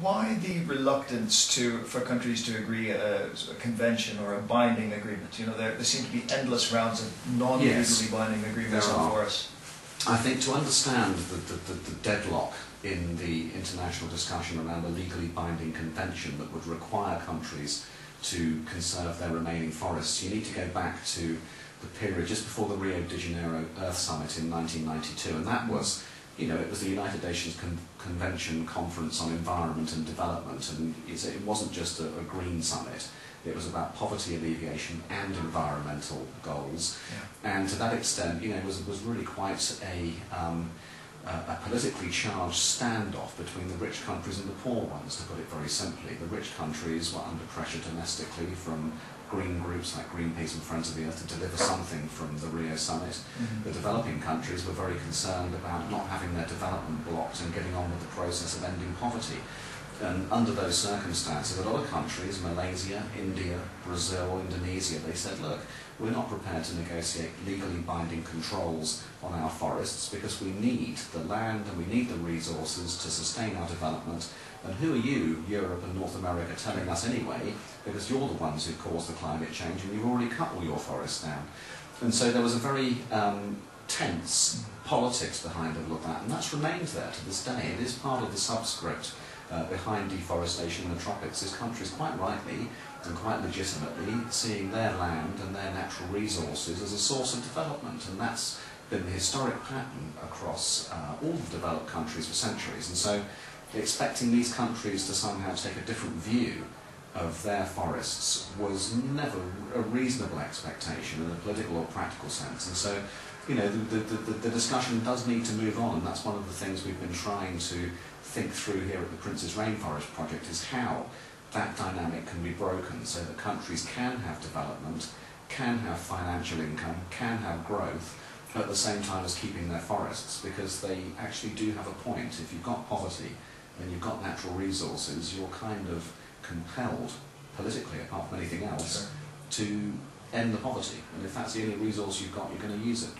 why the reluctance for countries to agree a convention or a binding agreement? You know, there seem to be endless rounds of non-legally binding agreements on forests. I think to understand the deadlock in the international discussion around a legally binding convention that would require countries to conserve their remaining forests, you need to go back to the period just before the Rio de Janeiro Earth Summit in 1992, and that was, you know, it was the United Nations Convention Conference on Environment and Development, and it wasn't just a green summit. It was about poverty alleviation and environmental goals, and to that extent, you know, it was really quite a politically charged standoff between the rich countries and the poor ones, to put it very simply. The rich countries were under pressure domestically from green groups like Greenpeace and Friends of the Earth to deliver something from the Rio summit. The developing countries were very concerned about not having their development blocked and getting on with the process of ending poverty. And under those circumstances, a lot of countries, Malaysia, India, Brazil, Indonesia, they said, look, we're not prepared to negotiate legally binding controls on our forests because we need the land and we need the resources to sustain our development. And who are you, Europe and North America, telling us anyway, because you're the ones who caused the climate change and you've already cut all your forests down. And so there was a very tense politics behind all of that, and that's remained there to this day. It is part of the subscript behind deforestation in the tropics, is countries quite rightly and quite legitimately seeing their land and their natural resources as a source of development, and that's been the historic pattern across all the developed countries for centuries. And so expecting these countries to somehow take a different view of their forests was never a reasonable expectation in a political or practical sense. And so, you know, the discussion does need to move on, and that's one of the things we've been trying to think through here at the Prince's Rainforest Project, is how that dynamic can be broken so that countries can have development, can have financial income, can have growth, at the same time as keeping their forests, because they actually do have a point. If you've got poverty and you've got natural resources, you're kind of compelled, politically, apart from anything else, to end the poverty. And if that's the only resource you've got, you're going to use it.